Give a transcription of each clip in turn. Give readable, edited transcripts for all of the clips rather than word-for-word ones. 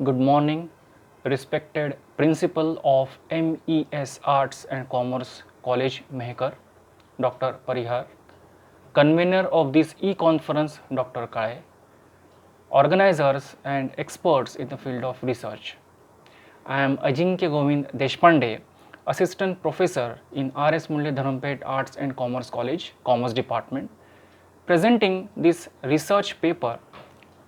Good morning, respected Principal of MES Arts and Commerce College, Mehkar, Dr. Parihar, convener of this e-conference, Dr. Kale, organizers and experts in the field of research. I am Ajinkya Govind Deshpande, Assistant Professor in R.S. Mulye Dharampet Arts and Commerce College, Commerce Department, presenting this research paper,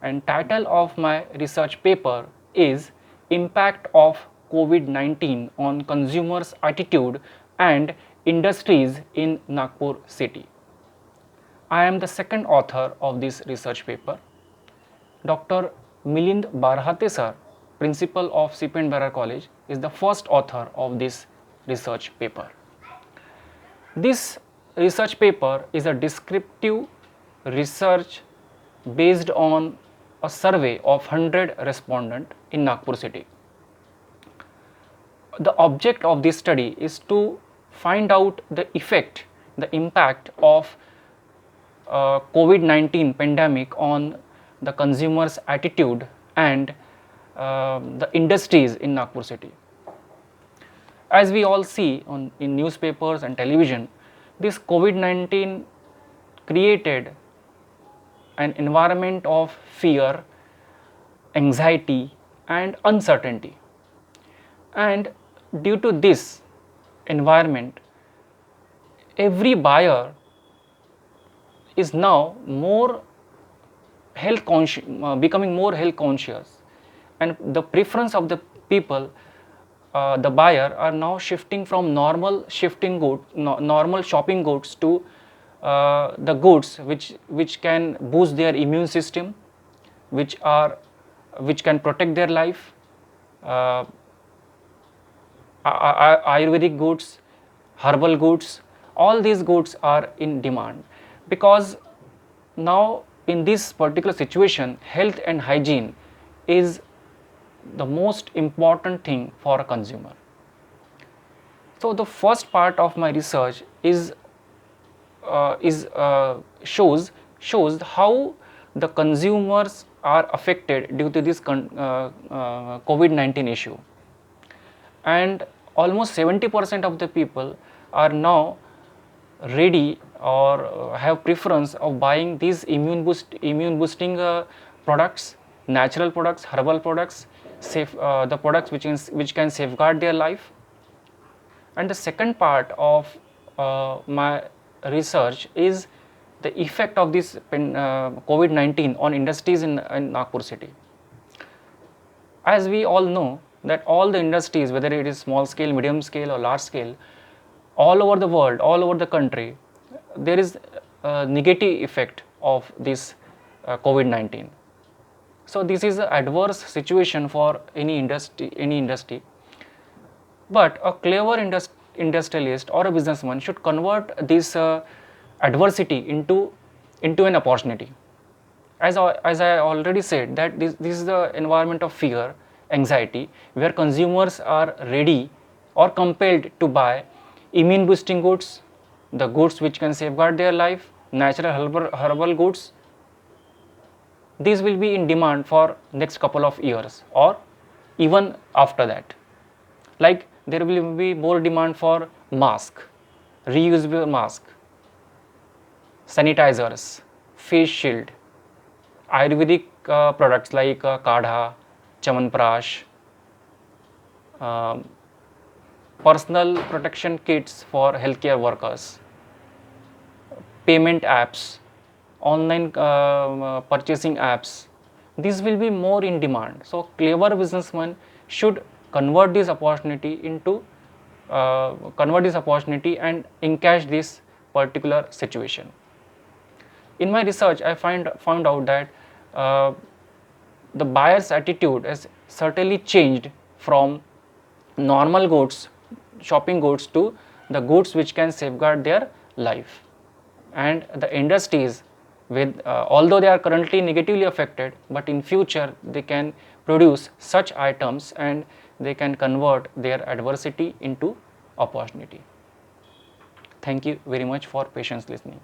and title of my research paper is Impact of COVID-19 on Consumers' Attitude and Industries in Nagpur City. I am the second author of this research paper. Dr. Milind Barhate sir, principal of CP and Berar College, is the first author of this research paper. This research paper is a descriptive research based on a survey of 100 respondents in Nagpur city. The object of this study is to find out the effect, the impact of COVID-19 pandemic on the consumers' attitude and the industries in Nagpur city. As we all see in newspapers and television, this COVID-19 created an environment of fear, anxiety and uncertainty. And due to this environment, every buyer is now more health conscious, becoming more health conscious, and the preference of the people, the buyer, are now shifting from normal shopping goods to the goods which can boost their immune system, which can protect their life. Ayurvedic goods, herbal goods, all these goods are in demand, because now in this particular situation, health and hygiene is the most important thing for a consumer. So the first part of my research shows how the consumers are affected due to this COVID-19 issue, and almost 70% of the people are now ready or have preference of buying these immune boosting products, natural products, herbal products, the products which can safeguard their life. And the second part of my research is the effect of this COVID-19 on industries in Nagpur city. As we all know that all the industries, whether it is small scale, medium scale or large scale, all over the world, all over the country, there is a negative effect of this COVID-19. So this is an adverse situation for any industry. But a clever industrialist or a businessman should convert this adversity into an opportunity. As I already said, that this is the environment of fear, anxiety, where consumers are ready or compelled to buy immune boosting goods, the goods which can safeguard their life, natural herbal goods. These will be in demand for next couple of years or even after that. Like there will be more demand for mask, reusable mask, sanitizers, face shield, Ayurvedic products like kadha, chamanprash, personal protection kits for healthcare workers, payment apps, online purchasing apps. These will be more in demand. So clever businessmen should convert this opportunity and encash this particular situation. In my research, I found out that the buyer's attitude has certainly changed from normal goods, shopping goods, to the goods which can safeguard their life. And the industries, with although they are currently negatively affected, but in future they can produce such items and they can convert their adversity into opportunity. Thank you very much for patience listening.